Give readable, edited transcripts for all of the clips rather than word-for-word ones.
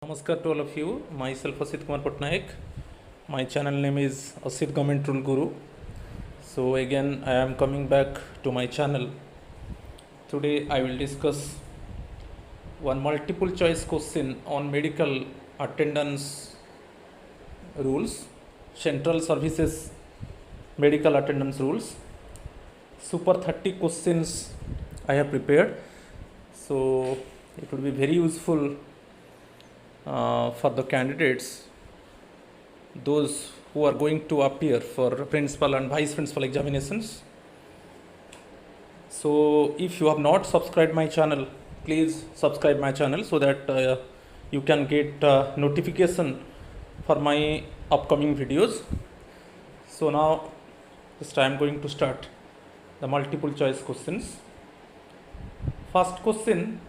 Namaskar to all of you. Myself Asit Kumar Patnaik. My channel name is Asit Government Rule Guru. So again I am coming back to my channel. Today I will discuss one multiple choice question on medical attendance rules, central services medical attendance rules. Super 30 questions I have prepared. So it would be very useful for the candidates, those who are going to appear for principal and vice principal examinations. So if you have not subscribed my channel, please subscribe my channel so that you can get notification for my upcoming videos. So now just I am going to start the multiple choice questions. First question: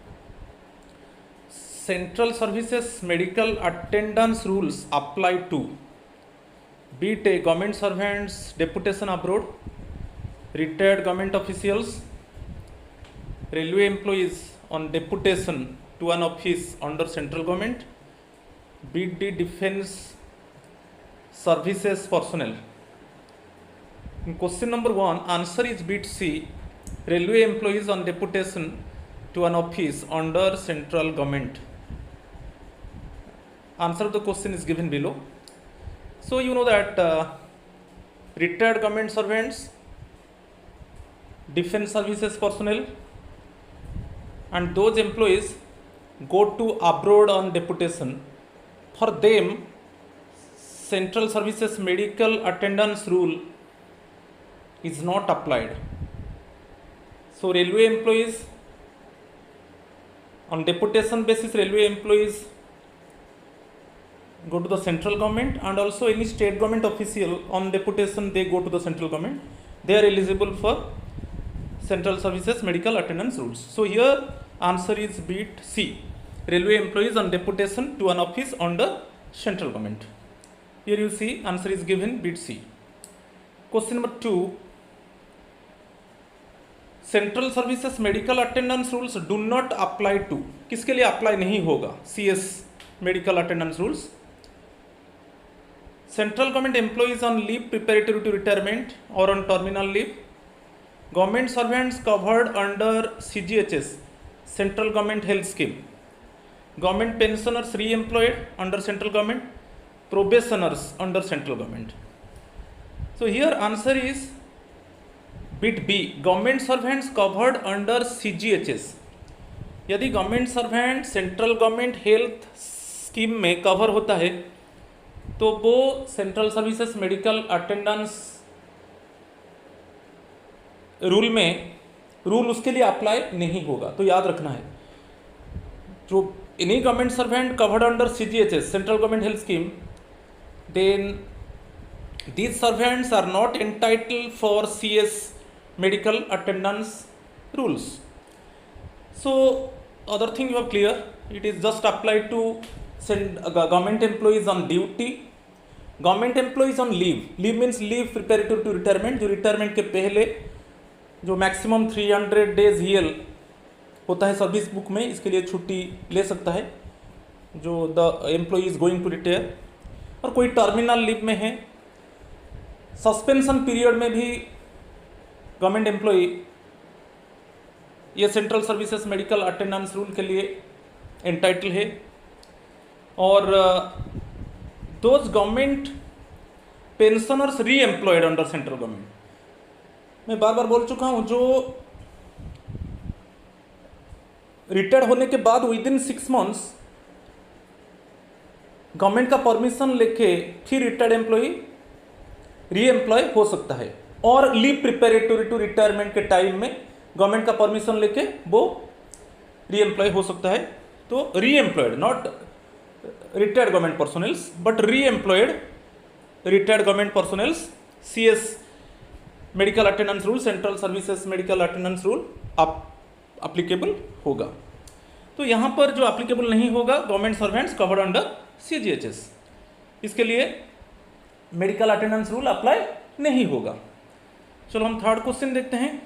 Central Services Medical Attendance Rules apply to be it a government servants, deputation abroad, retired government officials, railway employees on deputation to an office under central government, be it the defense services personnel. In question number 1, answer is bit C, railway employees on deputation to an office under central government. Answer of the question is given below. So you know that retired government servants, defense services personnel and those employees go to abroad on deputation. For them, central services medical attendance rule is not applied. So railway employees on deputation basis, railway employees go to the central government, and also any state government official on deputation, they go to the central government. They are eligible for central services medical attendance rules. So here answer is bit C, railway employees on deputation to an office under central government. Here you see answer is given bit C. Question number 2, central services medical attendance rules do not apply to, किसके लिए apply नहीं होगा? CS medical attendance rules, central government employees on leave preparatory to retirement और on terminal leave, government servants covered under CGHS central government health scheme, government pensioners re employed under central government, probationers under central government. So here answer is bit B, government servants covered under CGHS. यदि government servant central government health scheme में cover होता है तो वो central services medical attendance rule में rule उसके लिए apply नहीं होगा. तो याद रखना है, जो any government servant covered under CGHS central government health scheme, then these servants are not entitled for CS medical attendance rules. So other thing you have clear, it is just applied to government employees on duty, government employees on leave. Leave means leave preparatory to retirement, जो retirement के पहले जो maximum 300 days EL होता है service book में, इसके लिए छुट्टी ले सकता है जो the employee is going to retire. और कोई टर्मिनल लीव में है, सस्पेंशन पीरियड में भी गवर्नमेंट एम्प्लॉई ये central services medical attendance rule के लिए एंटाइटल है. और those government pensioners re employed under central government, मैं बार बार बोल चुका हूँ, जो रिटायर्ड होने के बाद विद इन 6 मंथ्स गवर्नमेंट का परमिशन लेके फिर रिटायर्ड एम्प्लॉई री एम्प्लॉय हो सकता है, और लीव प्रिपेरेटरी टू रिटायरमेंट के टाइम में गवर्नमेंट का परमिशन लेके वो री एम्प्लॉय हो सकता है. तो re employed, not retired government personnels but re employed retired government personnels, CS medical attendance rule, central services medical attendance rule applicable होगा. तो यहाँ पर जो अप्लीकेबल नहीं होगा, government servants covered under CGHS, इसके लिए मेडिकल अटेंडेंस रूल अप्लाई नहीं होगा. चलो हम थर्ड क्वेश्चन देखते हैं.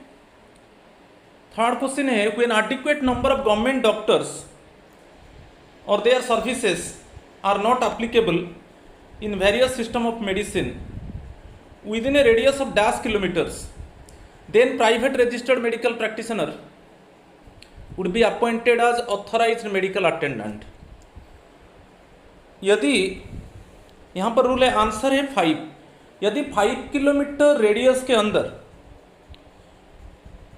थर्ड क्वेश्चन है, when adequate number of government doctors और their services are not applicable in various system of medicine within a radius of dash kilometers, then private registered medical practitioner would be appointed as authorized medical attendant. यदि यहाँ पर rule है, answer है 5, यदि 5 kilometre radius के अंदर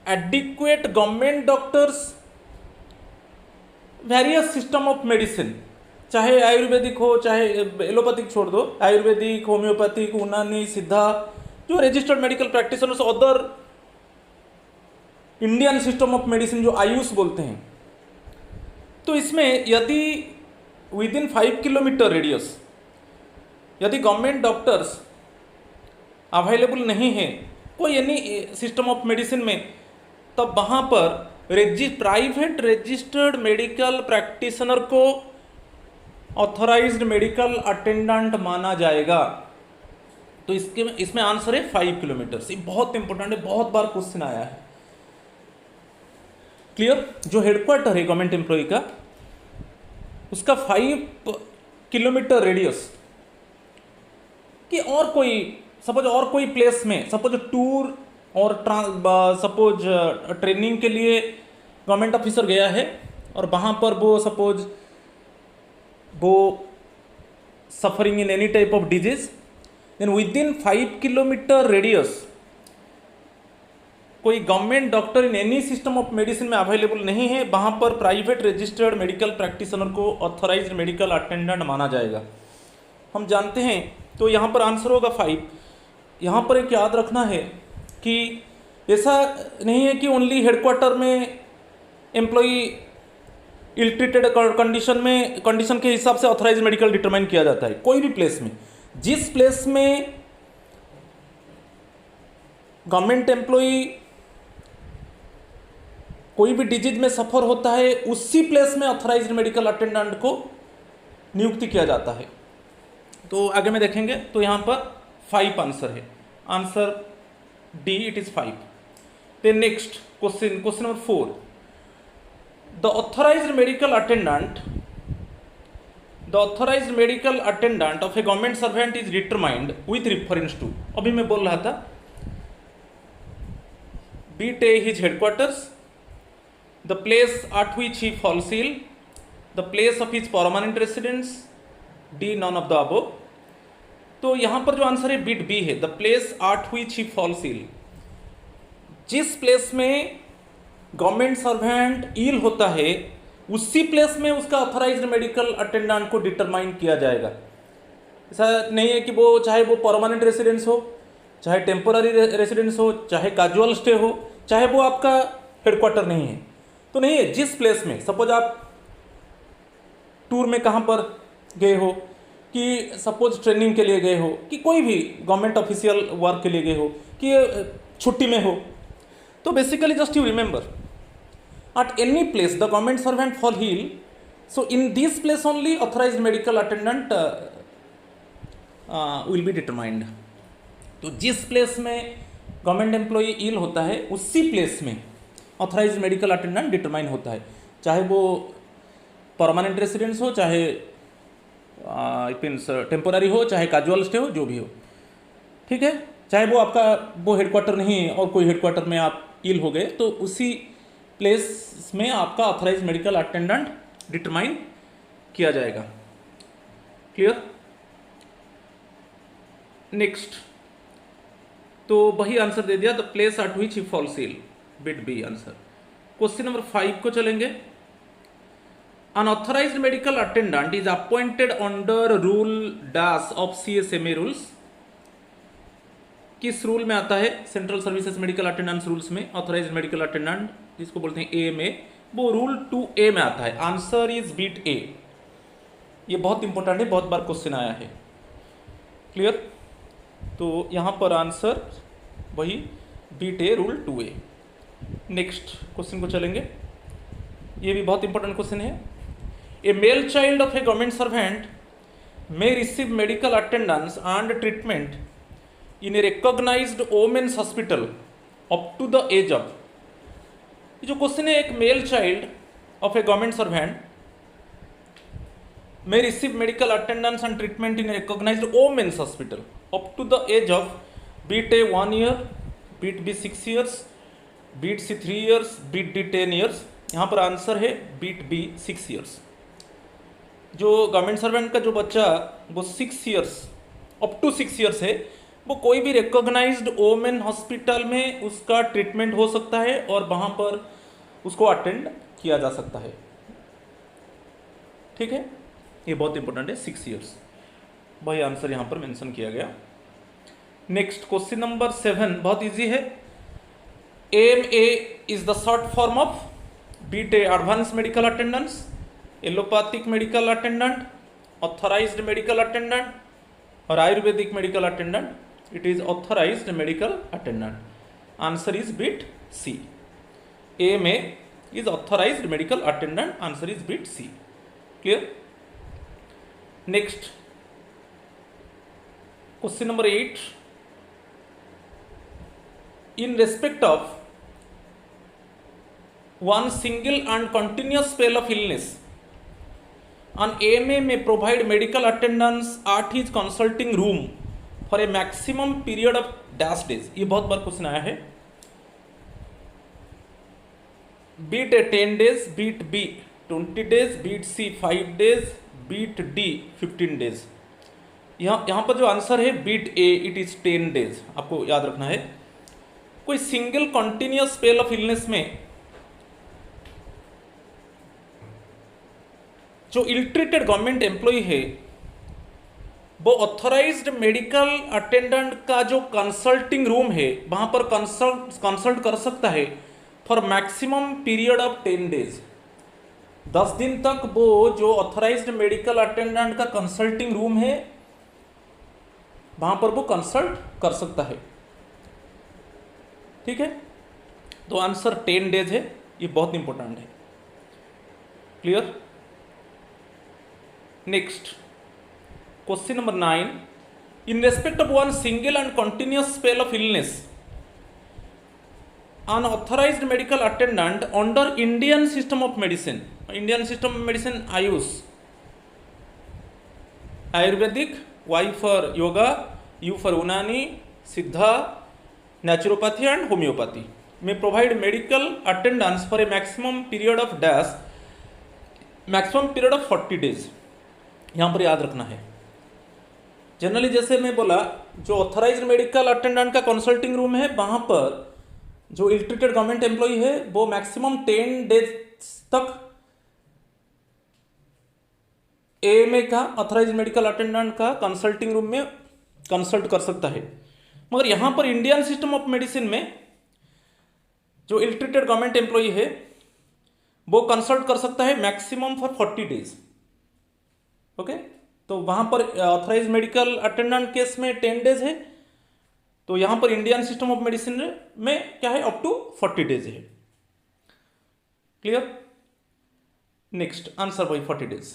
adequate government doctors various system of medicine, चाहे आयुर्वेदिक हो चाहे एलोपैथिक छोड़ दो, आयुर्वेदिक, होम्योपैथिक, यूनानी, सिद्धा, जो registered medical practitioners, other Indian system of medicine जो आयुष बोलते हैं, तो इसमें यदि विद इन 5 किलोमीटर रेडियस यदि गवर्नमेंट डॉक्टर्स अवेलेबल नहीं है कोई एनी सिस्टम ऑफ मेडिसिन में, तब वहाँ पर प्राइवेट रजिस्टर्ड मेडिकल प्रैक्टिशनर को ऑथराइज्ड मेडिकल अटेंडेंट माना जाएगा। तो इसमें आंसर है 5 किलोमीटर। ये बहुत इंपॉर्टेंट है, बहुत बार क्वेश्चन आया है। क्लियर? जो हेडक्वार्टर है गवर्नमेंट एम्प्लॉय का, उसका 5 किलोमीटर रेडियस कि और कोई प्लेस में, सपोज टूर और सपोज ट्रेनिंग के लिए गवर्नमेंट ऑफिसर गया है और वहाँ पर वो suffering in any type of disease, then within 5 kilometre radius कोई government doctor in any system of medicine में अवेलेबल नहीं है, वहाँ पर प्राइवेट रजिस्टर्ड मेडिकल प्रैक्टिशनर को ऑथराइज्ड मेडिकल अटेंडेंट माना जाएगा। हम जानते हैं, तो यहाँ पर आंसर होगा 5। यहाँ पर एक याद रखना है कि ऐसा नहीं है कि ओनली हेडक्वार्टर में एम्प्लॉई इल ट्रीटेड कंडीशन के हिसाब से ऑथराइज्ड मेडिकल डिटरमाइन किया जाता है। कोई भी प्लेस में, जिस प्लेस में गवर्नमेंट एम्प्लॉई कोई भी डिजीज में सफर होता है, उसी प्लेस में ऑथराइज्ड मेडिकल अटेंडेंट को नियुक्ति किया जाता है। तो आगे में देखेंगे, तो यहाँ पर 5 आंसर है, answer D, it is 5। Then next question number 4, the authorised medical attendant of a government servant is determined with reference to, अभी मैं बोल रहा था, bit A his headquarters, the place at which he falls ill, the place of his permanent residence, D none of the above। तो यहाँ पर जो answer है बीट बी है, the place at which he falls ill। जिस place में government servant इल होता है, उसी प्लेस में उसका ऑथराइज्ड मेडिकल अटेंडेंट को डिटरमाइन किया जाएगा। ऐसा नहीं है कि वो चाहे वो परमानेंट रेसिडेंस हो, चाहे टेम्पोररी रेसिडेंस हो, चाहे कैजुअल स्टे हो, चाहे वो आपका हेडक्वार्टर नहीं है, तो नहीं है। जिस प्लेस में, सपोज आप टूर में कहाँ पर गए हो, कि सपोज ट्रेनिंग के लिए गए हो, कि कोई भी गवर्नमेंट ऑफिशियल वर्क के लिए गए हो, कि छुट्टी में हो, तो basically just you remember at any place the government servant fall ill, so in this place only authorised medical attendant will be determined. तो जिस प्लेस में गवर्नमेंट एम्प्लॉई इल होता है, उसी प्लेस में ऑथराइज्ड मेडिकल अटेंडेंट डिटरमाइन होता है, चाहे वो परमानेंट रेसिडेंस हो, चाहे टेम्पोररी हो, चाहे कैजुअल स्टे हो, जो भी हो, ठीक है। चाहे वो आपका वो हेडक्वार्टर नहीं है और कोई हेडक्वार्टर में आप इल हो गए, तो उसी प्लेस में आपका ऑथराइज्ड मेडिकल अटेंडेंट डिटरमाइन किया जाएगा। क्लियर? नेक्स्ट, तो वही आंसर दे दिया, the place at which he falls ill, bit B answer. Question number 5 को चलेंगे। Unauthorised medical attendant is appointed under rule dash of CSMA rules. किस रूल में आता है? Central services medical attendance rules में ऑथराइज्ड मेडिकल अटेंडेंट, जिसको बोलते हैं AMA, वो रूल 2A में आता है। Answer is bit A। ये बहुत इंपॉर्टेंट है, बहुत बार क्वेश्चन आया है। क्लियर? तो यहाँ पर आंसर वही bit A, rule 2A। Next question को चलेंगे, ये भी बहुत इंपॉर्टेंट क्वेश्चन है। A male child of a government servant may receive medical attendance and treatment in a recognized women's hospital up to the age of, ये जो question है, एक mail child of a government servant may receive medical attendance and treatment in a recognized women's hospital up to the age of be it A 1 year, be it B 6 years, be it C 3 years, be it D 10 years। यहाँ पर answer है be it B 6 years। जो government servant का जो बच्चा वो 6 years up to 6 years है, वो कोई भी रिकॉग्नाइज्ड वोमेन हॉस्पिटल में उसका ट्रीटमेंट हो सकता है और वहाँ पर उसको अटेंड किया जा सकता है। ठीक है, ये बहुत इंपॉर्टेंट है, 6 इयर्स। वही आंसर यहाँ पर मेंशन किया गया। नेक्स्ट क्वेश्चन नंबर 7 बहुत इजी है। AMA is the short form of bit advance medical attendance, allopathic medical attendant, authorised medical attendant और Ayurvedic medical attendant. It is authorised medical attendant. Answer is bit C. AMA is authorised medical attendant. Answer is bit C. Clear? Next question number 8। In respect of one single and continuous spell of illness, an AMA may provide medical attendance at his consulting room for a maximum period of dash days। ये बहुत बार question आया है। Bit 10 days, bit B 20 days, bit C 5 days, bit D 15 days। यहाँ पर जो answer है bit A, it is 10 days। आपको याद रखना है, कोई single continuous spell of illness में जो इल ट्रीटेड गवर्नमेंट एम्प्लॉय है वो ऑथराइज्ड मेडिकल अटेंडेंट का जो कंसल्टिंग रूम है वहां पर कंसल्ट कर सकता है for maximum period of 10 days। 10 दिन तक वो जो ऑथराइज्ड मेडिकल अटेंडेंट का कंसल्टिंग रूम है वहां पर वो कंसल्ट कर सकता है। ठीक है, तो आंसर 10 days है। ये बहुत इंपॉर्टेंट है। Clear? Next question number 9। In respect of one single and continuous spell of illness, an authorized medical attendant under Indian system of medicine, Indian system of medicine Ayush, Ayurvedic, Y for yoga, U for यूनानी, सिद्धा, naturopathy and homeopathy, may provide medical attendance for a maximum period of dash, maximum period of 40 days। यहाँ पर याद रखना है, generally जैसे मैं बोला जो ऑथराइज्ड मेडिकल अटेंडेंट का कंसल्टिंग रूम है वहाँ पर जो इल ट्रीटेड गवर्नमेंट एम्प्लॉय है वो मैक्सिमम 10 days तक AMA का ऑथराइज्ड मेडिकल अटेंडेंट का कंसल्टिंग रूम में कंसल्ट कर सकता है। मगर यहाँ पर इंडियन सिस्टम ऑफ मेडिसिन में जो इल ट्रीटेड गवर्नमेंट एम्प्लॉय है वो कंसल्ट कर सकता है मैक्सिमम फॉर 40 days। ओके, तो वहाँ पर ऑथराइज्ड मेडिकल अटेंडेंट केस में 10 days है, तो यहाँ पर इंडियन सिस्टम ऑफ मेडिसिन में क्या है, अप टू 40 days है। Clear? Next answer by 40 days।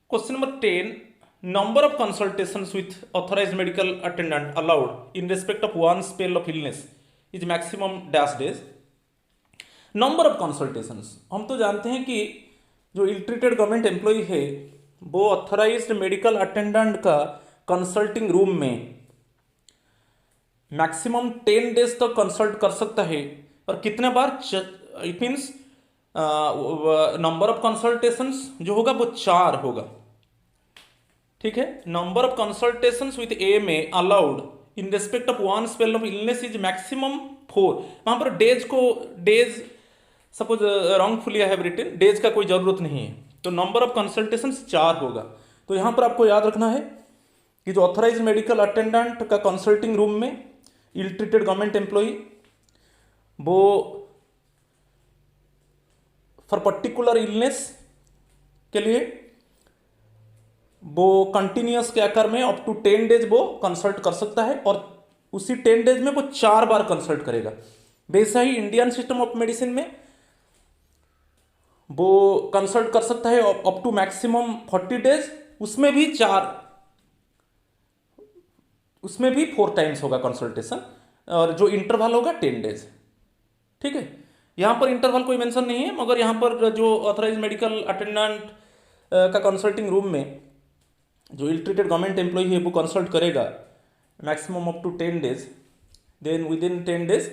Question number 10। number of consultations with authorized medical attendant allowed in respect of one spell of illness is maximum dash days। number of consultations, हम तो जानते हैं कि जो ill treated government employee है वो authorised medical attendant का consulting room में मैक्सिमम 10 days तक कंसल्ट कर सकता है। और कितने बार? It means number of consultations जो होगा वो 4 होगा। ठीक है, number of consultations with AMA allowed in respect of one spell of illness is maximum 4। वहां पर डेज को days suppose wrongfully I have written, days का कोई जरूरत नहीं है, तो नंबर ऑफ कंसल्टेशंस 4 होगा। तो यहां पर आपको याद रखना है कि जो ऑथराइज्ड मेडिकल अटेंडेंट का कंसल्टिंग रूम में इल ट्रीटेड गवर्नमेंट एम्प्लॉय वो फॉर पर्टिकुलर इलनेस के लिए वो कंटिन्यूअस के आकार में अप टू 10 days वो कंसल्ट कर सकता है और उसी 10 days में वो 4 बार कंसल्ट करेगा। वैसा ही इंडियन सिस्टम ऑफ मेडिसिन में वो कंसल्ट कर सकता है अप टू मैक्सिमम 40 days, उसमें भी 4 टाइम्स होगा कंसल्टेशन और जो इंटरवल होगा 10 days। ठीक है, यहाँ पर इंटरवल कोई मेंशन नहीं है, मगर यहाँ पर जो ऑथराइज मेडिकल अटेंडेंट का कंसल्टिंग रूम में जो इल ट्रीटेड गवर्नमेंट एम्प्लॉय है वो कंसल्ट करेगा maximum up to 10 days, then within 10 days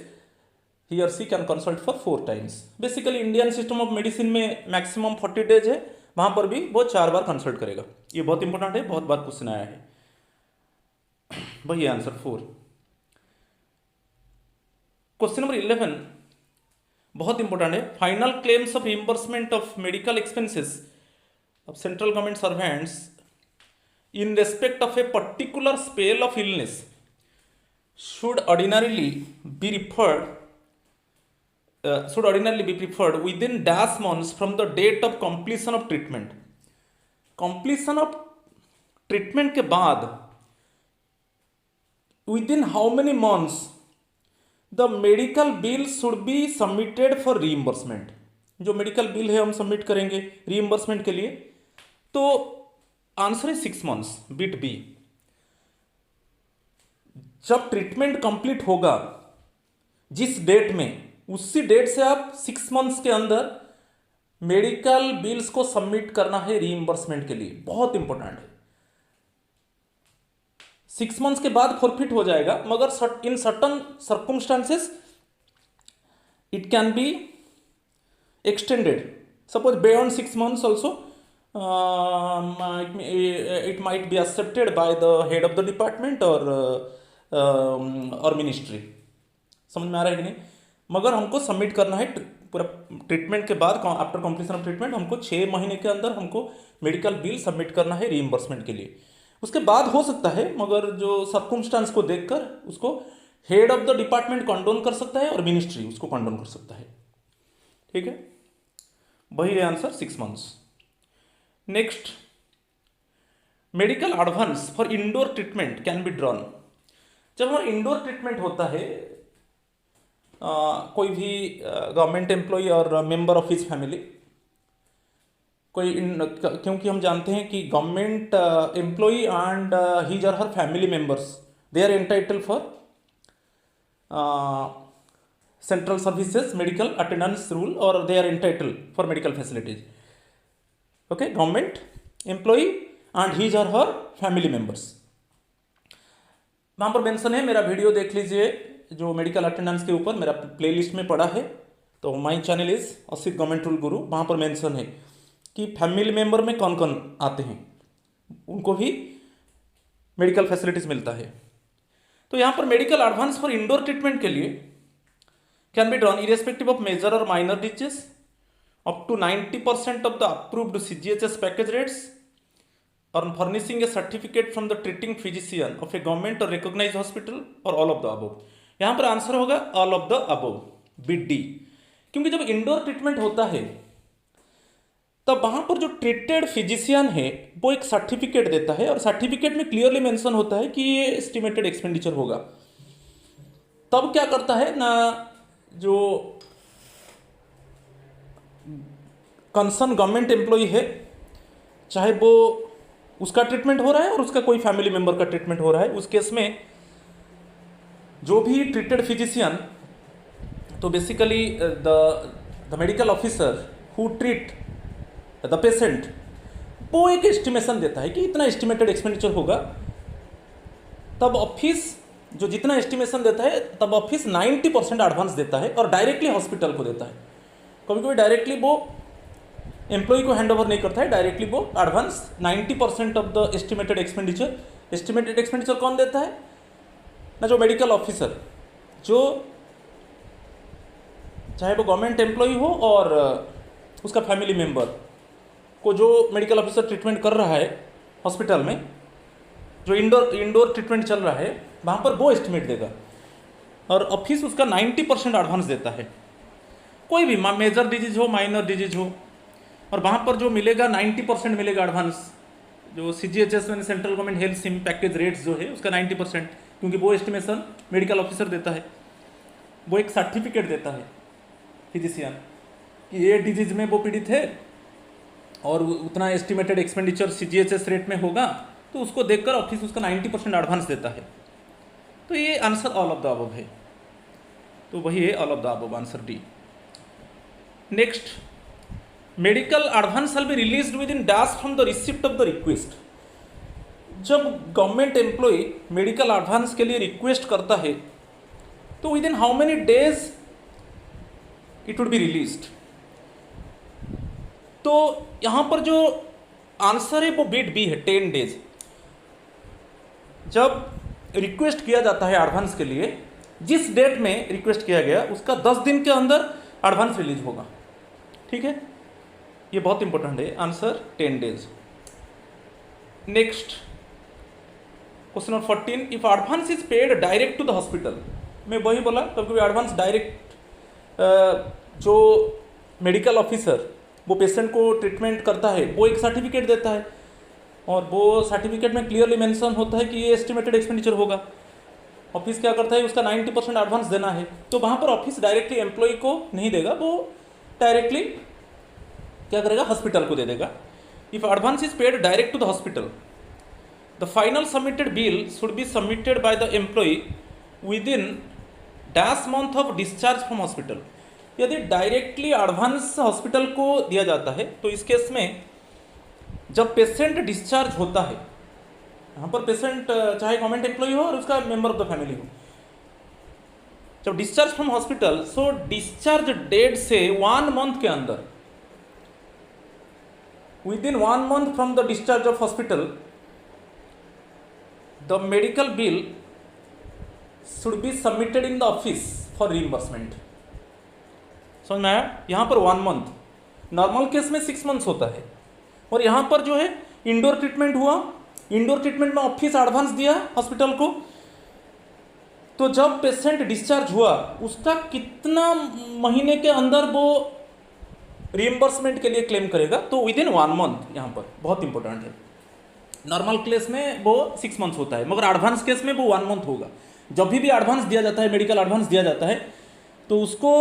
ही और she can consult for 4 times। Basically Indian system of medicine में मैक्सिमम 40 days है, वहाँ पर भी वो 4 बार कंसल्ट करेगा। ये बहुत इंपॉर्टेंट है, बहुत बार क्वेश्चन आया है। वही आंसर 4। क्वेश्चन नंबर 11 बहुत इंपॉर्टेंट है। Final claims of reimbursement of medical expenses of central government servants in respect of a particular spell of illness should ordinarily be preferred within dash months from the date of completion of treatment। completion of treatment के बाद within how many months the medical bill should be submitted for reimbursement। जो medical bill है हम submit करेंगे reimbursement के लिए, तो answer है 6 months, बिट बी। जब ट्रीटमेंट कंप्लीट होगा जिस डेट में, उसी डेट से आप 6 months के अंदर मेडिकल बिल्स को सबमिट करना है रीइंबर्समेंट के लिए। बहुत इंपॉर्टेंट है। 6 months के बाद फॉरफिट हो जाएगा, मगर in certain circumstances it can be extended. Suppose beyond 6 months also it might be accepted by the head of the department और मिनिस्ट्री। समझ में आ रहा है कि नहीं? मगर हमको सबमिट करना है पूरा ट्रीटमेंट के बाद, आफ्टर कंप्लीशन ऑफ ट्रीटमेंट हमको 6 महीने के अंदर हमको मेडिकल बिल सबमिट करना है रीइंबर्समेंट के लिए। उसके बाद हो सकता है, मगर जो सर्कमस्टांस को देखकर उसको head of the department condone कर सकता है और मिनिस्ट्री उसको कंडोन कर सकता है। ठीक है, वही है answer 6 months। Next, medical advance for indoor treatment can be drawn. जब हमारा इंडोर ट्रीटमेंट होता है, कोई भी गवर्नमेंट एम्प्लॉय और मेंबर ऑफ हिज फैमिली, क्योंकि हम जानते हैं कि government employee and his or her family members they are entitled for central services medical attendance rule और they are entitled for medical facilities. Okay, government employee and his or her family members, वहाँ पर mention है। मेरा video देख लीजिए जो medical attendance के ऊपर, मेरा प्लेलिस्ट में पड़ा है। तो my channel is Asit government rule गुरु। वहाँ पर मेंशन है कि फैमिली मेंबर में कौन कौन आते हैं, उनको भी मेडिकल फैसिलिटीज मिलता है। तो यहाँ पर medical advance for indoor treatment के लिए can be drawn irrespective of major or minor disease up to 90% of the approved CGHS package rates और furnishing a certificate from the treating physician of a government or recognised hospital और all of the above. यहाँ पर answer होगा all of the above, bit D. क्योंकि जब indoor treatment होता है तब वहाँ पर जो ट्रीटेड फिजिशियन है वो एक सर्टिफिकेट देता है, और सर्टिफिकेट में क्लियरली मेंशन होता है कि ये एस्टिमेटेड एक्सपेंडिचर होगा। तब क्या करता है ना, जो कंसर्न गवर्नमेंट एम्प्लॉय है, चाहे वो उसका ट्रीटमेंट हो रहा है और उसका कोई फैमिली मेंबर का ट्रीटमेंट हो रहा है, उस केस में जो भी ट्रीटेड फिजिशियन, तो basically the medical officer who treat the patient, वो एक एस्टिमेशन देता है कि इतना एस्टिमेटेड एक्सपेंडिचर होगा। तब ऑफिस जो जितना एस्टिमेशन देता है, तब ऑफिस 90% एडवांस देता है और डायरेक्टली हॉस्पिटल को देता है। कभी कभी डायरेक्टली वो एम्प्लॉय को हैंड ओवर नहीं करता है, डायरेक्टली वो advance 90% of the estimated expenditure. Estimated expenditure कौन देता है ना, जो मेडिकल ऑफिसर, जो चाहे वो गवर्नमेंट एम्प्लॉय हो और उसका फैमिली मेंबर को जो मेडिकल ऑफिसर ट्रीटमेंट कर रहा है हॉस्पिटल में, जो इंडोर ट्रीटमेंट चल रहा है, वहाँ पर वो एस्टिमेट देगा और ऑफिस उसका 90% एडवांस देता है। कोई भी मेजर डिजीज हो, माइनर डिजीज हो, और वहाँ पर जो मिलेगा 90% मिलेगा एडवांस। जो CGHS में central government health scheme package rates जो है उसका 90%, क्योंकि वो एस्टिमेशन मेडिकल ऑफिसर देता है। वो एक सर्टिफिकेट देता है फिजिशियन कि ये डिजीज में वो पीड़ित है और उतना एस्टिमेटेड एक्सपेंडिचर CGHS रेट में होगा, तो उसको देखकर ऑफिस उसका 90% एडवांस देता है। तो ये answer all of the above है, तो वही है all of the above, answer D. Next, medical advance shall be released with in dash from the receipt of the request. जब गवर्नमेंट एम्प्लॉय मेडिकल एडवांस के लिए रिक्वेस्ट करता है तो with in how many days it would be released. तो यहाँ पर जो आंसर है वो बिट बी है, 10 डेज। जब रिक्वेस्ट किया जाता है एडवांस के लिए, जिस डेट में रिक्वेस्ट किया गया उसका 10 दिन के अंदर एडवांस रिलीज होगा। ठीक है, ये बहुत इंपॉर्टेंट है। Answer 10 days. Next question number 14, if advance is paid direct to the hospital. मैं वही बोला, कभी एडवांस डायरेक्ट जो मेडिकल ऑफिसर वो पेशेंट को ट्रीटमेंट करता है वो एक सर्टिफिकेट देता है, और वो सर्टिफिकेट में क्लियरली मेंशन होता है कि ये एस्टिमेटेड एक्सपेंडिचर होगा। ऑफिस क्या करता है, उसका 90% एडवांस देना है, तो वहाँ पर ऑफिस डायरेक्टली एम्प्लॉय को नहीं देगा, वो डायरेक्टली क्या करेगा, हॉस्पिटल को दे देगा। If advance is paid direct to the hospital, the final submitted bill should be submitted by the employee within dash month of discharge from hospital. यदि डायरेक्टली एडवांस हॉस्पिटल को दिया जाता है तो इस केस में जब पेशेंट डिस्चार्ज होता है, यहाँ पर पेशेंट चाहे गवर्नमेंट एम्प्लॉय हो और उसका मेंबर ऑफ द फैमिली हो, जब discharge from hospital, so discharge date से 1 मंथ के अंदर, within 1 month from the discharge of hospital, the medical bill should be submitted in the office for reimbursement. समझ में आया? यहाँ पर 1 मंथ, नॉर्मल केस में 6 मंथ्स होता है, और यहाँ पर जो है इंडोर ट्रीटमेंट हुआ, इंडोर ट्रीटमेंट में ऑफिस एडवांस दिया हॉस्पिटल को, तो जब पेशेंट डिस्चार्ज हुआ उसका कितना महीने के अंदर वो रीइंबर्समेंट के लिए क्लेम करेगा, तो विद इन 1 मंथ। यहाँ पर बहुत इंपॉर्टेंट है। नॉर्मल केस में वो 6 मंथ्स होता है, मगर एडवांस केस में वो 1 मंथ होगा। जब भी एडवांस दिया जाता है, मेडिकल एडवांस दिया जाता है, तो उसको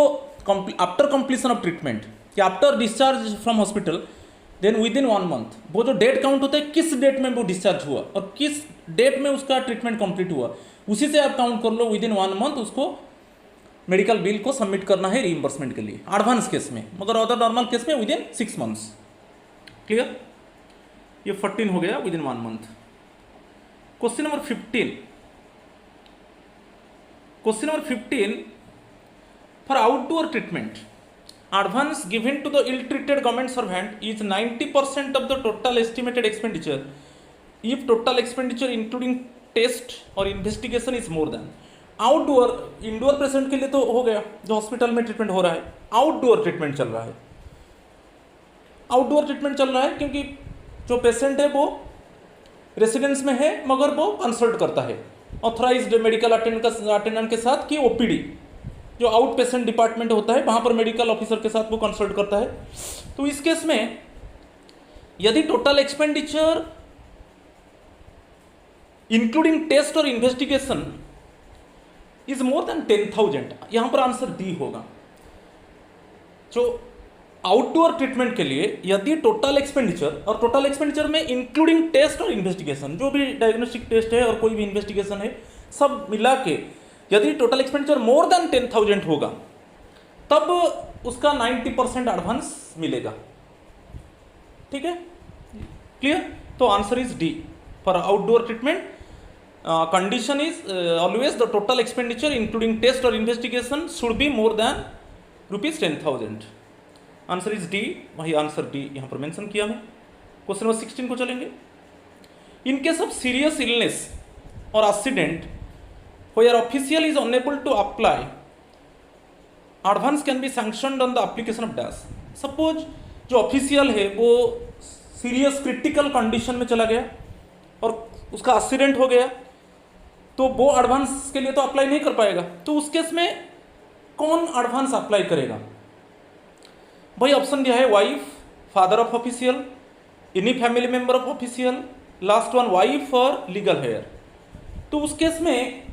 आफ्टर कंप्लीशन ऑफ ट्रीटमेंट या after discharge from hospital, then within 1 month, वो जो डेट काउंट होता है किस डेट में वो डिस्चार्ज हुआ और किस डेट में उसका ट्रीटमेंट कंप्लीट हुआ, उसी से आप काउंट कर लो। विद इन 1 मंथ उसको मेडिकल बिल को सबमिट करना है रीइंबर्समेंट के लिए, एडवांस केस में। मगर अदर नॉर्मल केस में विद इन 6 मंथ्स। क्लियर? ये 14 हो गया, with in 1 month. Question number 15, question number 15, for outdoor treatment advance given to the ill-treated government servant is 90% of the total estimated expenditure if total expenditure including test or investigation is more than। Outdoor, indoor patient के लिए तो हो गया जो hospital में treatment हो रहा है, आउटडोर ट्रीटमेंट चल रहा है। आउटडोर ट्रीटमेंट चल रहा है क्योंकि जो पेशेंट है वो रेसिडेंस में है, मगर वो कंसल्ट करता है ऑथराइज्ड मेडिकल अटेंडेंट के साथ कि ओपीडी जो आउट पेशेंट डिपार्टमेंट होता है वहाँ पर मेडिकल ऑफिसर के साथ वो कंसल्ट करता है। तो इस केस में यदि टोटल एक्सपेंडिचर इंक्लूडिंग टेस्ट और इन्वेस्टिगेशन इज मोर देन 10,000, यहाँ पर आंसर डी होगा। जो आउटडोर ट्रीटमेंट के लिए यदि टोटल एक्सपेंडिचर, और टोटल एक्सपेंडिचर में इंक्लूडिंग टेस्ट और इन्वेस्टिगेशन, जो भी डायग्नोस्टिक टेस्ट है और कोई भी इन्वेस्टिगेशन है, सब मिला के यदि टोटल एक्सपेंडिचर मोर देन 10,000 होगा, तब उसका 90% एडवांस मिलेगा। ठीक है, क्लियर? तो answer is D for outdoor treatment. Condition is always the total expenditure including test और investigation should be more than ₹10,000। Answer is D, वही आंसर डी यहाँ पर मेंशन किया मैं। क्वेश्चन नंबर 16 को चलेंगे। In case of serious illness और accident where official is unable to apply, advance can be sanctioned on the application of dash। Suppose जो official है वो सीरियस क्रिटिकल कंडीशन में चला गया और उसका एक्सीडेंट हो गया, तो वो एडवांस के लिए तो अप्लाई नहीं कर पाएगा। तो उस केस में कौन एडवांस अप्लाई करेगा? भाई ऑप्शन दिया है wife, father of official, any family member of official, last one wife और लीगल हेयर। तो उस केस में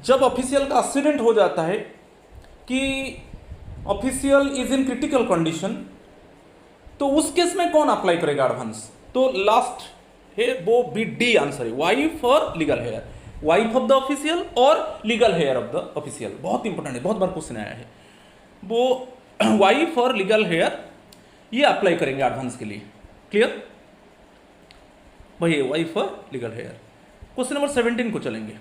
जब ऑफिशियल का एक्सीडेंट हो जाता है कि official is in critical condition, तो उस केस में कौन अप्लाई करेगा एडवांस? तो लास्ट है वो बी डी आंसर है, वाइफ और legal heir, wife of the official और legal heir of the official. बहुत इंपॉर्टेंट है, बहुत बार क्वेश्चन आया है। वो वाइफ और लीगल हेयर ये अप्लाई करेंगे एडवांस के लिए। क्लियर? वही why for legal heir. Question number 17 को चलेंगे।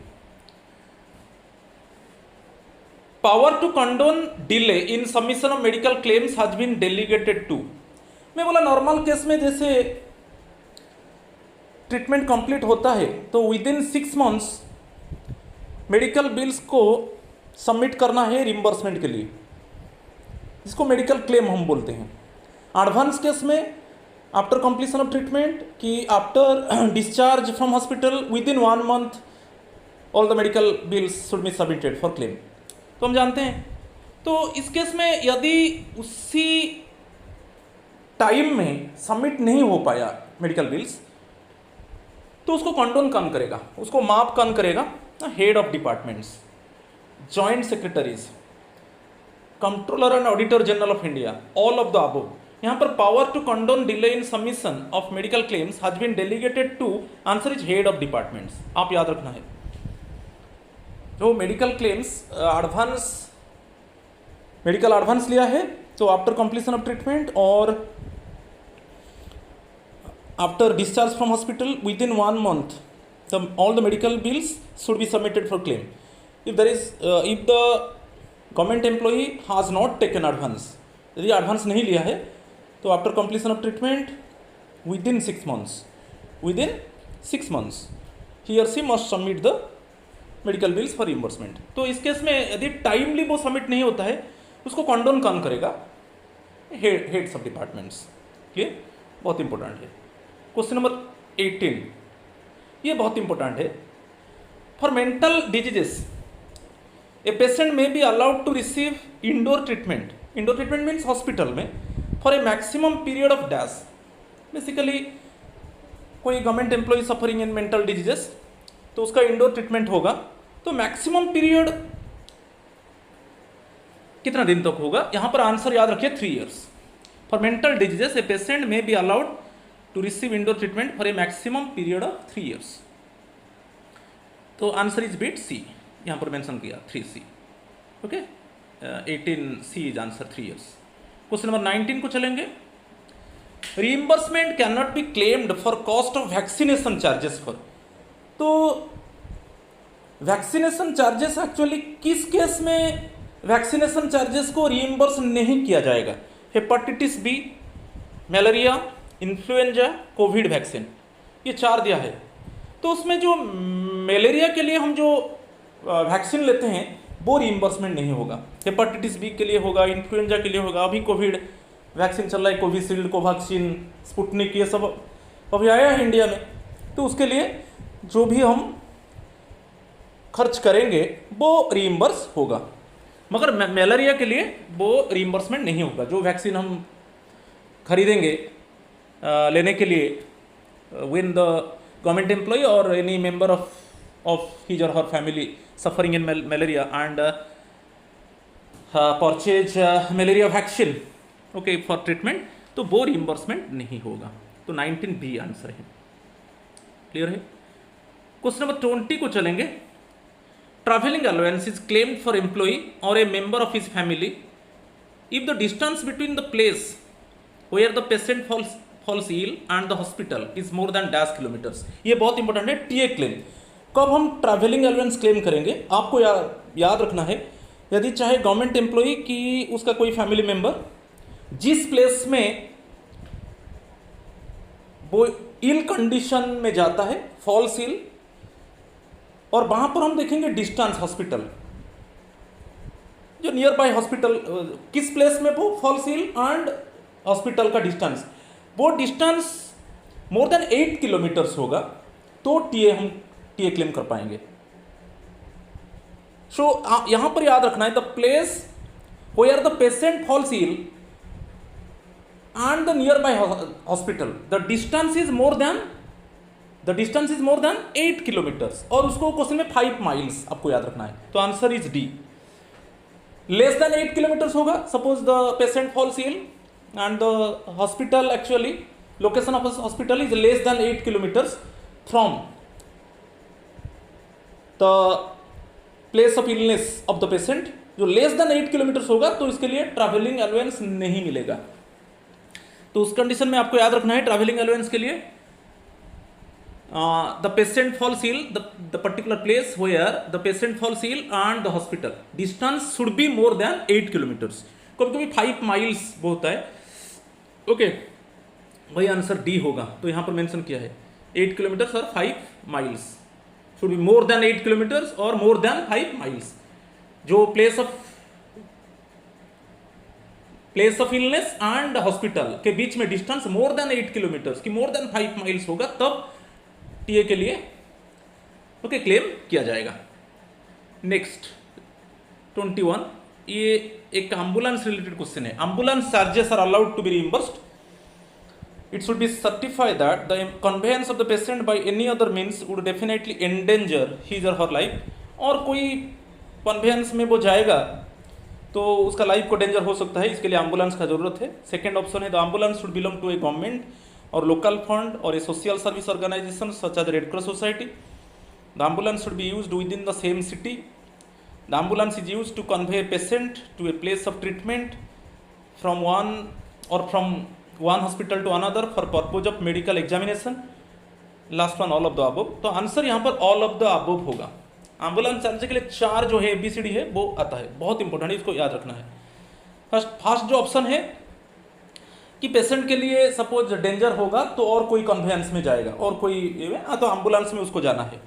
Power to condone delay in submission of medical claims has been delegated to. मैं बोला नॉर्मल केस में जैसे ट्रीटमेंट कंप्लीट होता है तो with in 6 months medical bills को सबमिट करना है रिम्बर्समेंट के लिए, जिसको मेडिकल क्लेम हम बोलते हैं। एडवांस केस में आफ्टर कंप्लीशन ऑफ ट्रीटमेंट कि after discharge from hospital with in 1 month all the medical bills should be submitted for claim, तो हम जानते हैं। तो इस केस में यदि उसी टाइम में सबमिट नहीं हो पाया मेडिकल बिल्स तो उसको कंडोन कौन करेगा, उसको माफ कौन करेगा? Head of departments, joint secretaries, controller and auditor general of India, all of the above. यहाँ पर power to condone delay in submission of medical claims has been delegated to, answer is head of departments. आप याद रखना है जो medical claims advance medical advance लिया है तो आफ्टर कंप्लीशन ऑफ ट्रीटमेंट और after discharge from hospital within 1 month all the medical bills should be submitted for claim. If the government employee has not taken advance, यदि advance नहीं लिया है तो after completion of treatment within 6 months he or she must submit the medical bills for reimbursement. तो इस case में यदि timely वो सबमिट नहीं होता है उसको कंडोन कौन करेगा? Heads of departments. क्लियर? बहुत इंपॉर्टेंट है। क्वेश्चन नंबर 18, ये बहुत इंपॉर्टेंट है। For mental diseases a patient may be allowed to receive indoor treatment. Indoor treatment means hospital में for a maximum period of dash. Basically कोई government employee suffering in mental diseases तो उसका indoor treatment होगा, तो maximum period कितना दिन तक होगा? यहाँ पर आंसर याद रखिए 3 years। For mental diseases a patient may be allowed to receive indoor treatment for a maximum period of 3 years। तो आंसर इज बिट सी, यहाँ पर मेंशन किया 3C। Okay, 18C is answer 3 years। Question number 19 को चलेंगे। Reimbursement cannot be claimed for cost of vaccination charges for. तो vaccination charges actually किस case में vaccination charges को रीइंबर्स नहीं किया जाएगा? Hepatitis B, malaria, influenza, covid vaccine, ये 4 दिया है। तो उसमें जो मलेरिया के लिए हम जो वैक्सीन लेते हैं वो रीइंबर्समेंट नहीं होगा। हेपेटाइटिस बी के लिए होगा, इन्फ्लुएंजा के लिए होगा। अभी कोविड वैक्सीन चल रहा है, कोविशील्ड, कोवैक्सीन, स्पुतनिक, ये सब अभी आया है इंडिया में, तो उसके लिए जो भी हम खर्च करेंगे वो रीइंबर्स होगा। मगर मलेरिया के लिए वो रीइंबर्समेंट नहीं होगा। जो वैक्सीन हम खरीदेंगे लेने के लिए when the government employee or any member of his or her family suffering in malaria and purchase malaria vaccine okay for treatment, तो वो reimbursement नहीं होगा। तो 19B आंसर है। क्लियर है? क्वेश्चन नंबर 20 को चलेंगे। Travelling allowance is claimed for employee और a member of his family if the distance between the place where the patient falls ill and the hospital is more than dash kilometres. ये बहुत important है। TA claim कब हम travelling allowance claim करेंगे? आपको याद रखना है, यदि चाहे गवर्नमेंट एम्प्लॉई की उसका कोई फैमिली मेंबर जिस प्लेस में वो इल कंडीशन में जाता है, फॉल्स इल, और वहां पर हम देखेंगे डिस्टेंस हॉस्पिटल, जो नियर बाय हॉस्पिटल किस प्लेस में वो फॉल्स इल एंड हॉस्पिटल का डिस्टेंस, वो डिस्टेंस मोर देन 8 किलोमीटर्स होगा तो हम टीए क्लेम कर पाएंगे। सो यहां पर याद रखना है the place where the patient falls ill and the nearby hospital the distance is more than 8 kilometres, और उसको क्वेश्चन में 5 माइल्स आपको याद रखना है। तो answer is D. Less than 8 kilometres होगा, suppose the patient falls ill and the hospital actually location of the hospital is less than 8 kilometers from the place of illness of the patient, जो less than 8 kilometers होगा तो इसके लिए travelling allowance नहीं मिलेगा। तो उस कंडीशन में आपको याद रखना है ट्रैवलिंग अलाउंस के लिए the patient falls ill the particular place where the patient falls ill and the hospital distance should be more than 8 kilometres, कभी कभी 5 माइल्स वो होता है। ओके, वही आंसर डी होगा। तो यहां पर मेंशन किया है 8 किलोमीटर्स और 5 miles, should be more than 8 kilometres और मोर देन 5 माइल्स। जो place of illness and hospital के बीच में डिस्टेंस मोर देन 8 किलोमीटर्स की मोर देन 5 माइल्स होगा तब टीए के लिए ओके क्लेम किया जाएगा। नेक्स्ट 21, ये एक एम्बुलेंस रिलेटेड क्वेश्चन है। Ambulance charges are allowed to be reimbursed, it should be certified that the conveyance of the patient by any other means would definitely endanger his or her life, और कोई convince में वो जाएगा तो उसका life को danger हो सकता है, इसके लिए एम्बुलेंस का जरूरत है। सेकंड ऑप्शन है the ambulance should belong to a government और local fund or a social service organisation such as Red cross society. The ambulance should be used within the same city. The ambulance is used to convey patient to a place of treatment from one hospital to another for purpose of medical examination. Last one all of the above. तो answer यहाँ पर all of the above होगा। Ambulance charge के लिए 4 जो है ABCD है वो आता है, बहुत इंपॉर्टेंट है, इसको याद रखना है। फर्स्ट जो ऑप्शन है कि पेशेंट के लिए सपोज डेंजर होगा तो और कोई कन्वेंस में जाएगा और कोई तो एम्बुलेंस में उसको जाना है,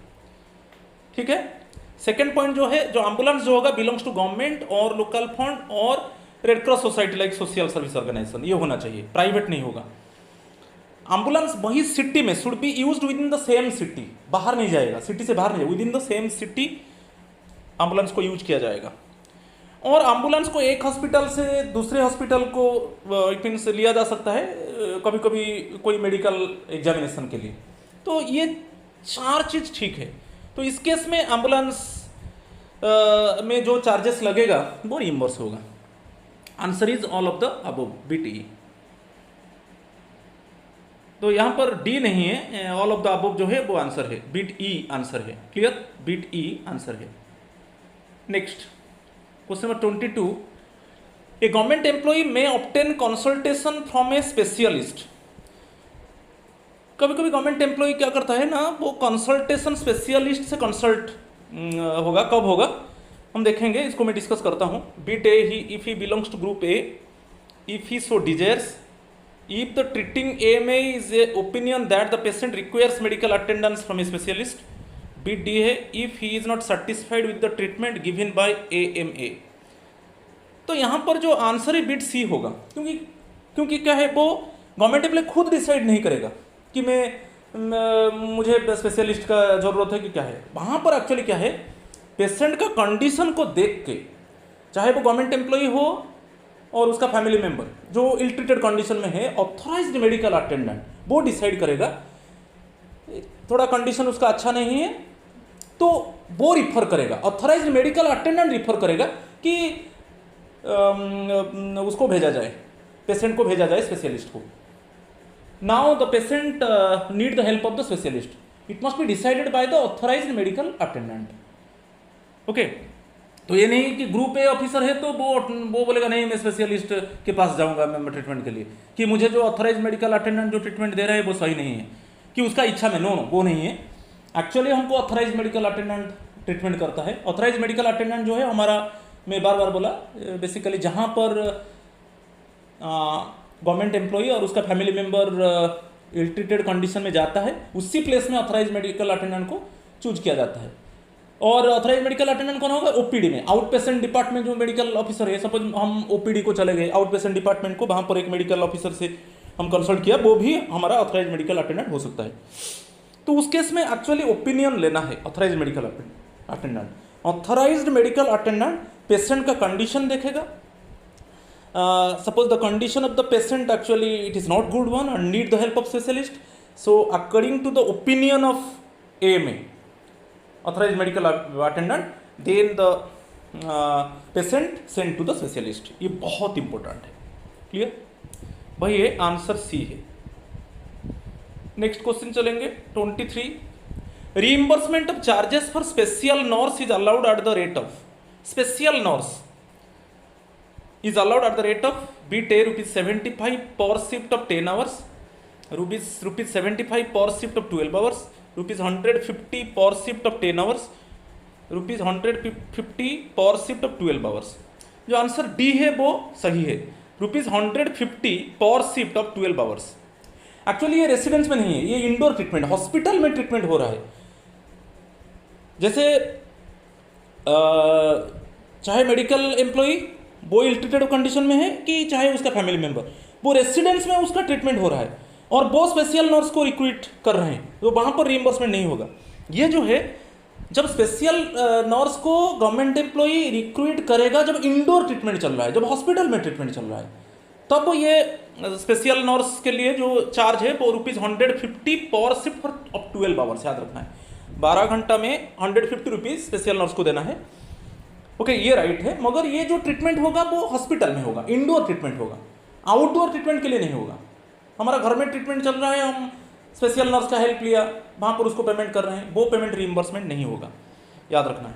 ठीक है। सेकेंड पॉइंट जो है, जो एम्बुलेंस जो होगा बिलोंग्स टू गवर्नमेंट और लोकल फंड और red cross society like social service organisation, ये होना चाहिए, प्राइवेट नहीं होगा। एम्बुलेंस वही सिटी में should be used within the same city, बाहर नहीं जाएगा, सिटी से बाहर नहीं जाएगा, with in the same city ambulance को यूज किया जाएगा। और एम्बुलेंस को एक हॉस्पिटल से दूसरे हॉस्पिटल को इट मीन्स लिया जा सकता है कभी कभी कोई मेडिकल एग्जामिनेशन के लिए। तो ये 4 चीज ठीक है। तो इस केस में एम्बुलेंस में जो चार्जेस लगेगा वो रिइंबर्स होगा। Answer is all of the above, BTE। तो यहां पर डी नहीं है, ऑल ऑफ द अबव जो है वो आंसर है, BTE आंसर है। क्लियर, BTE आंसर है। Next question number 22, A government employee may obtain consultation from a specialist. कभी कभी गवर्नमेंट एम्प्लॉई क्या करता है ना, वो कंसल्टेशन स्पेशलिस्ट से कंसल्ट होगा, कब होगा हम देखेंगे, इसको मैं डिस्कस करता हूँ। Bit A he if he belongs to group A, if he so desires, if the treating AMA is a opinion that the patient requires medical attendance from a specialist. Bit D है if he is not satisfied with the treatment given by AMA। तो यहाँ पर जो answer है bit सी होगा, क्योंकि क्या है, वो गवर्नमेंट एम्प्लॉय खुद डिसाइड नहीं करेगा कि मुझे स्पेशलिस्ट का जरूरत है कि क्या है। वहाँ पर एक्चुअली क्या है, पेशेंट का कंडीशन को देख के, चाहे वो गवर्नमेंट एम्प्लॉई हो और उसका फैमिली मेंबर जो इल ट्रीटेड कंडीशन में है, ऑथराइज्ड मेडिकल अटेंडेंट वो डिसाइड करेगा। थोड़ा कंडीशन उसका अच्छा नहीं है तो वो रिफर करेगा, ऑथराइज्ड मेडिकल अटेंडेंट रिफर करेगा कि उसको भेजा जाए, पेशेंट को भेजा जाए स्पेशलिस्ट को। Now the patient need the help of the specialist, it must be decided by the authorised medical attendant. Okay, तो ये नहीं कि ग्रुप ए ऑफिसर है तो वो बोलेगा नहीं मैं स्पेशलिस्ट के पास जाऊंगा मैं ट्रीटमेंट के लिए, कि मुझे जो ऑथराइज्ड मेडिकल अटेंडेंट जो ट्रीटमेंट दे रहा है वो सही नहीं है, कि उसका इच्छा में, नो वो नहीं है। एक्चुअली हमको ऑथराइज्ड मेडिकल अटेंडेंट ट्रीटमेंट करता है। ऑथराइज्ड मेडिकल अटेंडेंट जो है हमारा, मैं बार बार बोला, बेसिकली जहाँ पर गवर्नमेंट एम्प्लॉई और उसका family member ill treated condition में जाता है, उसी प्लेस में ऑथराइज्ड मेडिकल अटेंडेंट को चूज किया जाता है। और ऑथराइज्ड मेडिकल अटेंडेंट कौन होगा, OPD में, आउट पेशेंट डिपार्टमेंट जो मेडिकल ऑफिसर है, सपोज हम OPD को चले गए, आउट पेशेंट डिपार्टमेंट को, वहाँ पर एक मेडिकल ऑफिसर से हम कंसल्ट किया, वो भी हमारा ऑथराइज्ड मेडिकल अटेंडेंट हो सकता है। तो उस केस में एक्चुअली ओपिनियन लेना है authorised medical attendant. Authorised medical attendant patient का कंडीशन देखेगा। Suppose the condition of the patient actually it is not good one and need the help of specialist, so according to the opinion of AMA, authorized medical attendant, then the patient sent to the specialist। ये बहुत important है, clear भाई, ये answer C है। Next question चलेंगे 23, reimbursement of charges for special nurse is allowed at the rate of, special nurse is allowed at the rate of bit A ₹75 पर shift of 10 hours, ₹75 पर shift of 12 hours, ₹150 per shift of 10 hours, ₹150 per shift of 12 hours. जो answer D है वो सही है, ₹150 per shift of 12 hours. Actually ये residence में नहीं है, ये इंडोर ट्रीटमेंट, हॉस्पिटल में ट्रीटमेंट हो रहा है। जैसे चाहे मेडिकल एम्प्लॉई वो इल ट्रीटेड कंडीशन में है कि चाहे उसका फैमिली मेंबर, वो रेसिडेंस में उसका ट्रीटमेंट हो रहा है और वो स्पेशल नर्स को रिक्रूट कर रहे हैं, तो वहाँ पर रीइंबर्समेंट नहीं होगा। ये जो है, जब स्पेशल नर्स को गवर्नमेंट एम्प्लॉई रिक्रूट करेगा जब इंडोर ट्रीटमेंट चल रहा है, जब हॉस्पिटल में ट्रीटमेंट चल रहा है, तब ये स्पेशल नर्स के लिए जो चार्ज है वो ₹150 per shift for of 12 hours, याद रखना है। 12 घंटा में ₹150 स्पेशल नर्स को देना है। ओके, ये राइट है, मगर ये जो ट्रीटमेंट होगा वो हॉस्पिटल में होगा, इंडोर ट्रीटमेंट होगा, आउटडोर ट्रीटमेंट के लिए नहीं होगा। हमारा घर में ट्रीटमेंट चल रहा है, हम स्पेशल नर्स का हेल्प लिया, वहाँ पर उसको पेमेंट कर रहे हैं, वो पेमेंट रीइंबर्समेंट नहीं होगा, याद रखना है।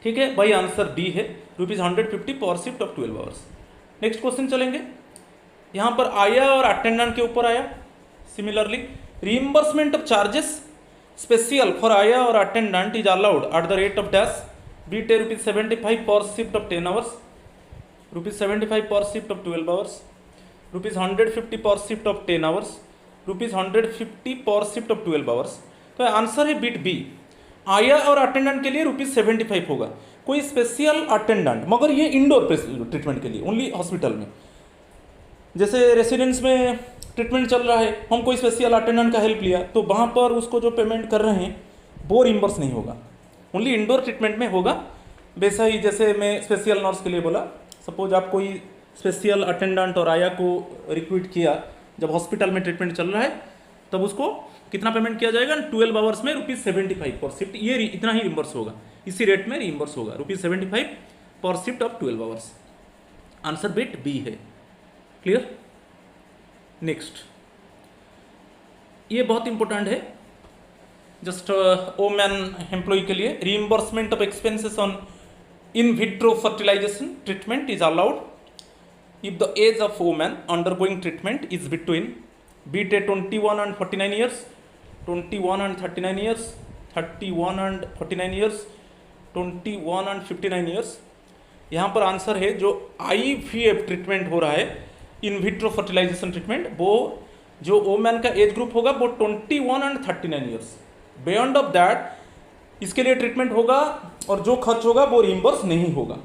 ठीक है भाई, आंसर डी है, ₹150 per shift of 12 hours. Next question चलेंगे। यहाँ पर आया और अटेंडेंट के ऊपर आया। Similarly, reimbursement of charges special for ayah और attendant is allowed at the rate of dash, bit A ₹75 पर शिफ्ट ऑफ 10 आवर्स, ₹75 पर shift of 12 hours, ₹150 per shift of 10 hours, ₹150 per shift of 12 hours. तो answer है beat B, आया और attendant के लिए ₹75 होगा। कोई स्पेशल अटेंडेंट, मगर ये इंडोर ट्रीटमेंट के लिए, ओनली हॉस्पिटल में। जैसे रेसिडेंस में ट्रीटमेंट चल रहा है, हम कोई स्पेशल अटेंडेंट का हेल्प लिया, तो वहाँ पर उसको जो पेमेंट कर रहे हैं वो रिम्बर्स नहीं होगा, ओनली इंडोर ट्रीटमेंट में होगा। वैसा ही जैसे मैं स्पेशल नर्स के लिए बोला, सपोज आप कोई स्पेशल अटेंडेंट और आया को रिक्रूट किया जब हॉस्पिटल में ट्रीटमेंट चल रहा है, तब उसको कितना पेमेंट किया जाएगा? 12 आवर्स में ₹75 पर शिफ्ट, ये इतना ही रिम्बर्स होगा, इसी रेट में रिम्बर्स होगा, ₹75 पर shift of 12 hours. Answer bit B है। क्लियर? नेक्स्ट, ये बहुत इंपॉर्टेंट है, जस्ट वोमेन एम्प्लॉय के लिए। Reimbursement of expenses on in vitro fertilisation treatment is allowed if the age of woman undergoing treatment is between bit 21 and 49 years, 21 and 39 years, 31 and 49 years, 21 and 59 years। यहाँ पर answer है जो IVF treatment हो रहा है, इन vitro fertilisation treatment, वो जो women का एज ग्रुप होगा वो 21 and 39 years. Beyond of that इसके लिए ट्रीटमेंट होगा और जो खर्च होगा वो रिइंबर्स नहीं होगा।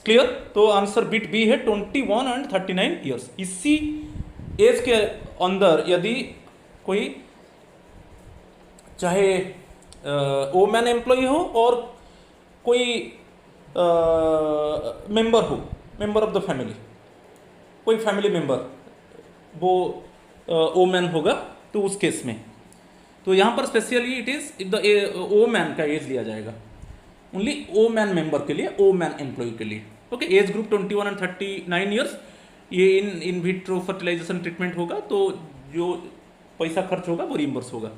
क्लियर? तो आंसर बिट बी है, 21 and 39 ईयर्स। इसी एज के अंदर यदि कोई चाहे वोमेन एम्प्लॉय हो और कोई मेंबर हो, मेंबर ऑफ द फैमिली, कोई फैमिली मेंबर वो वोमेन होगा, तो उस केस में तो यहाँ पर specially it is the women का एज लिया जाएगा, ओनली वोमेन मेंबर के लिए, वोमेन एम्प्लॉय के लिए। Okay, age group 21 and 39 years, ये इन विट्रो फर्टिलाइजेशन ट्रीटमेंट होगा, तो जो पैसा खर्च होगा वो रिइंबर्स होगा।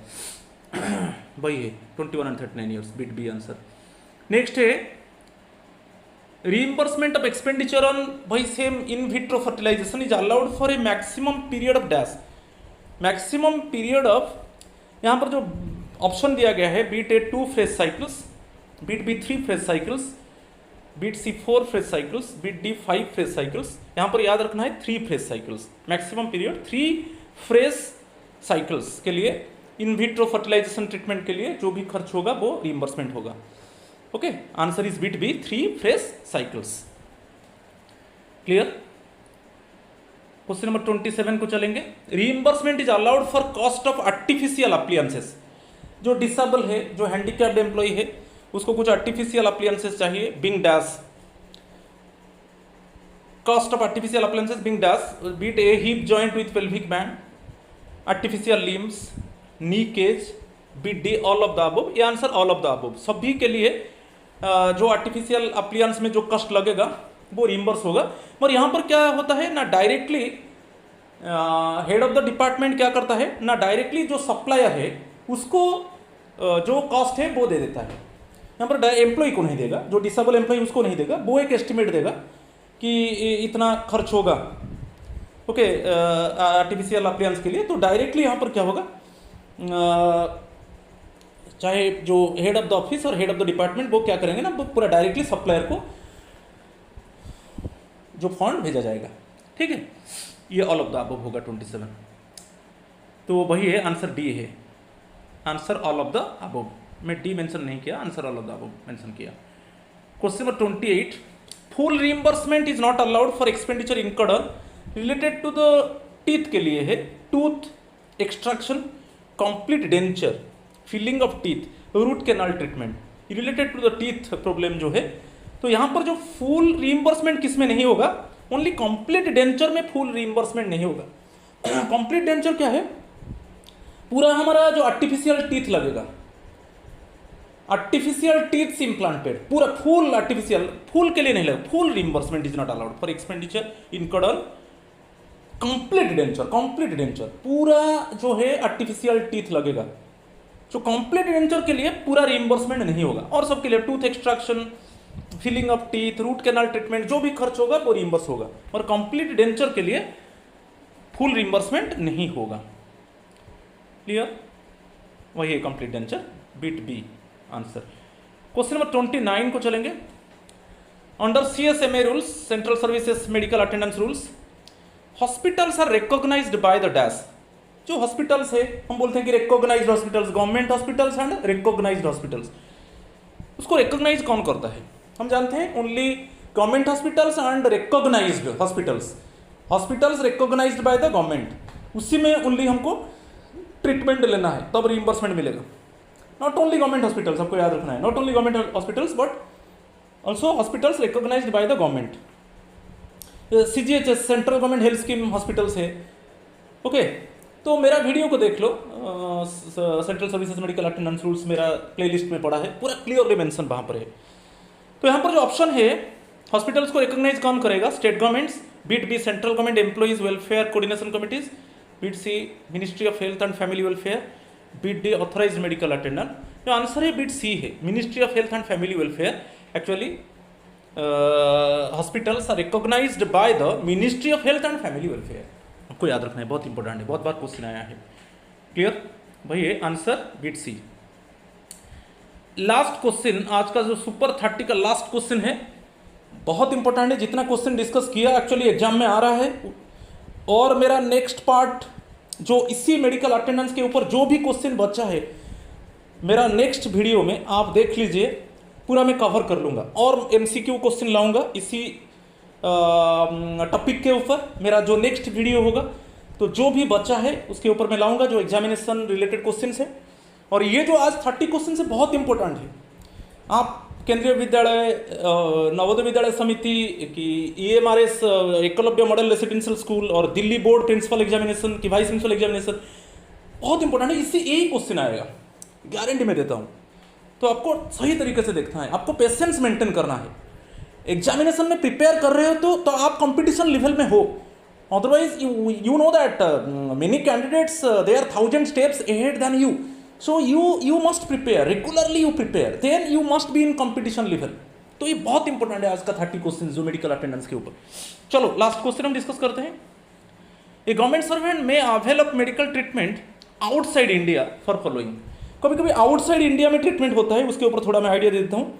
वही है 21 and 39 years, bit B answer. Next है reimbursement of expenditure on by same in vitro fertilization is allowed for a maximum period of dash, maximum period of, यहाँ पर जो ऑप्शन दिया गया है, bit A 2 phase cycles, bit B 3 phase cycles, bit C 4 phase cycles, bit D 5 phase cycles. यहाँ पर याद रखना है 3 phase cycles, maximum period 3 phase cycles के लिए इन विट्रो फर्टिलाइजेशन ट्रीटमेंट के लिए जो भी खर्च होगा वो रिइंबर्समेंट होगा। Okay, answer is bit B 3 phase cycles. Clear? Question number 27 को चलेंगे। Reimbursement is allowed for cost of artificial appliances. जो डिसेबल है, जो हैंडीकैप्ड एम्प्लॉय है, उसको कुछ आर्टिफिशियल अप्लायंसेस चाहिए, being dash, cost of artificial appliances being dash, bit A hip joint with pelvic band, artificial limbs, knee cage, bit D all of the above. ये answer all of the above, सभी के लिए जो artificial appliance में जो cost लगेगा वो रिइंबर्स होगा। पर यहाँ पर क्या होता है ना, directly head of the department क्या करता है ना, डायरेक्टली जो सप्लायर है उसको जो कॉस्ट है वो दे देता है। यहाँ पर एम्प्लॉय को नहीं देगा, जो डिसेबल एम्प्लॉय उसको नहीं देगा, वो एक एस्टिमेट देगा कि इतना खर्च होगा ओके आर्टिफिशियल अप्लायंस के लिए, तो डायरेक्टली यहाँ पर क्या होगा, चाहे जो हेड ऑफ द ऑफिस और हेड ऑफ द डिपार्टमेंट वो क्या करेंगे ना, वो पूरा डायरेक्टली सप्लायर को जो फंड भेजा जाएगा। ठीक है, ये ऑल ऑफ द अबव होगा 27। तो वही है, आंसर डी है, answer all of the above. मैं डी मेंशन नहीं किया, answer all of the above mention किया। Question number 28, full reimbursement is not allowed for expenditure incurred related to the teeth के लिए है, tooth extraction, complete denture, filling of teeth, root canal treatment, related to the teeth problem जो है। तो यहाँ पर जो फुल रिइंबर्समेंट किस में नहीं होगा, ओनली कंप्लीट डेंचर में फुल रिइंबर्समेंट नहीं होगा। कंप्लीट डेंचर क्या है, पूरा हमारा जो आर्टिफिशियल टीथ लगेगा, आर्टिफिशियल टीथ इम्प्लांटेड, पूरा फुल आर्टिफिशियल, फुल के लिए नहीं लगेगा, full reimbursement is not allowed for expenditure incurred on complete denture. Complete denture पूरा जो है आर्टिफिशियल टीथ लगेगा, जो कंप्लीट डेंचर के लिए पूरा रिइंबर्समेंट नहीं होगा, और सबके लिए tooth extraction, filling of teeth, root canal treatment, जो भी खर्च होगा वो रिइंबर्स होगा, और कंप्लीट डेंचर के लिए फुल रिइंबर्समेंट नहीं होगा। क्लियर, वही है complete denture, bit B answer. Question number 29 को चलेंगे। Under CSMA rules, central services medical attendance rules, hospitals are recognised by the dash. जो हॉस्पिटल्स है, हम बोलते हैं कि recognised hospitals, government hospitals and recognised hospitals. उसको रिकॉग्नाइज कौन करता है, हम जानते हैं, only government hospitals and recognised hospitals. Hospitals recognised by the government, उसी में ओनली हमको ट्रीटमेंट लेना है, तब रिइंबर्समेंट मिलेगा। नॉट ओनली गवर्नमेंट हॉस्पिटल्स, आपको याद रखना है, not only government hospitals but also hospitals recognised by the government. CGHS, central government health scheme hospitals है। ओके, तो मेरा वीडियो को देख लो, central services medical attendance rules मेरा प्लेलिस्ट में पड़ा है, पूरा क्लियरली मेंशन वहाँ पर है। तो यहाँ पर जो ऑप्शन है, हॉस्पिटल्स को रिकॉग्नाइज कौन करेगा, state governments, bit B central government employees welfare coordination committees, bit C ministry of health and family welfare, bit D authorised medical attendant. जो आंसर है बीट सी है, ministry of health and family welfare. Actually hospitals are recognised by the ministry of health and family welfare, आपको याद रखना है, बहुत important है, बहुत बार क्वेश्चन आया है। क्लियर, भाई ये answer beat C. Last question, आज का जो सुपर 30 का लास्ट क्वेश्चन है, बहुत इंपॉर्टेंट है, जितना क्वेश्चन डिस्कस किया एक्चुअली एग्जाम में आ रहा है, और मेरा नेक्स्ट पार्ट जो इसी मेडिकल अटेंडेंस के ऊपर जो भी क्वेश्चन बचा है, मेरा नेक्स्ट वीडियो में आप देख लीजिए, पूरा मैं कवर कर लूँगा, और MCQ क्वेश्चन लाऊंगा इसी टॉपिक के ऊपर। मेरा जो नेक्स्ट वीडियो होगा, तो जो भी बचा है उसके ऊपर मैं लाऊंगा, जो एग्जामिनेशन रिलेटेड क्वेश्चन है। और ये जो आज 30 क्वेश्चन है बहुत इंपॉर्टेंट है। आप केंद्रीय विद्यालय, नवोदय विद्यालय समिति की, EMRS Eklavya model residential school, और दिल्ली बोर्ड प्रिंसिपल एग्जामिनेशन की वाइस प्रिंसिपल एग्जामिनेशन, बहुत इंपॉर्टेंट है, इससे यही क्वेश्चन आएगा, गारंटी मैं देता हूँ। तो आपको सही तरीके से देखना है, आपको पेशेंस मेंटेन करना है। एग्जामिनेशन में प्रिपेयर कर रहे हो तो आप कंपटीशन लेवल में हो, otherwise you know that many candidates they are 1000 steps ahead than you, so you must prepare regularly, you prepare, then you must be in competition level. तो ये बहुत इंपॉर्टेंट है आज का 30 क्वेश्चन जो मेडिकल अटेंडेंस के ऊपर। चलो लास्ट क्वेश्चन हम डिस्कस करते हैं। ए गवर्नमेंट सर्वेंट में avail of medical treatment outside India for following. कभी कभी आउटसाइड इंडिया में ट्रीटमेंट होता है, उसके ऊपर थोड़ा मैं आइडिया दे देता हूँ।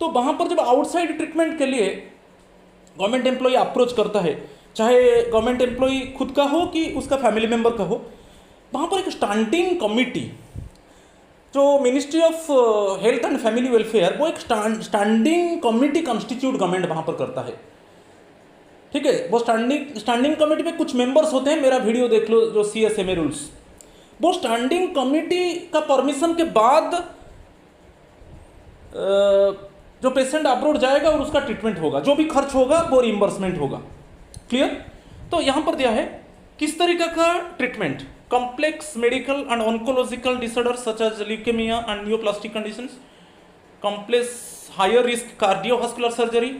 तो वहाँ पर जब आउटसाइड ट्रीटमेंट के लिए गवर्नमेंट एम्प्लॉय अप्रोच करता है, चाहे गवर्नमेंट एम्प्लॉय खुद का हो कि उसका फैमिली मेम्बर का हो, वहाँ पर एक स्टैंडिंग कमिटी, जो ministry of health and family welfare, वो एक स्टैंडिंग कमिटी कंस्टिट्यूट गवर्नमेंट वहाँ पर करता है। ठीक है, वो स्टैंडिंग कमिटी में कुछ मेंबर्स होते हैं, मेरा वीडियो देख लो जो CSMA रूल्स। वो स्टैंडिंग कमिटी का परमिशन के बाद जो पेशेंट अब्रॉड जाएगा और उसका ट्रीटमेंट होगा, जो भी खर्च होगा वो रिइंबर्समेंट होगा। क्लियर, तो यहाँ पर दिया है किस तरीके का treatment, complex medical and oncological disorders such as leukemia and neoplastic conditions, complex higher risk cardiovascular surgery,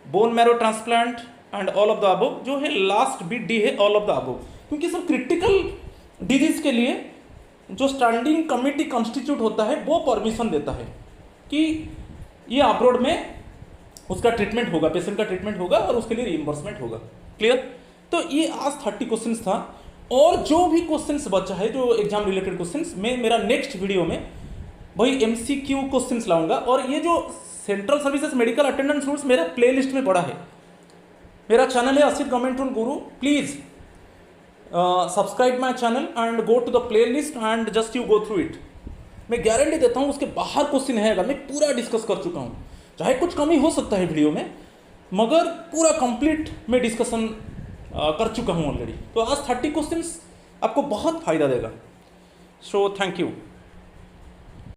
bone marrow transplant and all of the above. जो है लास्ट बिट डी है ऑल ऑफ द अबव, क्योंकि सब critical disease के लिए जो standing committee constitute होता है वो परमिशन देता है कि ये अब्रॉड में उसका ट्रीटमेंट होगा, पेशेंट का ट्रीटमेंट होगा और उसके लिए रीइंबर्समेंट होगा। क्लियर? तो ये आज 30 क्वेश्चंस था, और जो भी क्वेश्चंस बचा है जो एग्जाम रिलेटेड क्वेश्चंस, मैं मेरा नेक्स्ट वीडियो में वही MCQ क्वेश्चंस लाऊंगा। और ये जो central services medical attendance rules मेरा प्लेलिस्ट में पड़ा है, मेरा चैनल है Asit government rule guru, please subscribe my channel and go to the play list and just you go through it. मैं गारंटी देता हूँ उसके बाहर क्वेश्चन है, मैं पूरा डिस्कस कर चुका हूँ, चाहे कुछ कमी हो सकता है वीडियो में, मगर पूरा कंप्लीट मैं डिस्कशन कर चुका हूँ ऑलरेडी। तो आज 30 क्वेश्चंस आपको बहुत फायदा देगा। So thank you.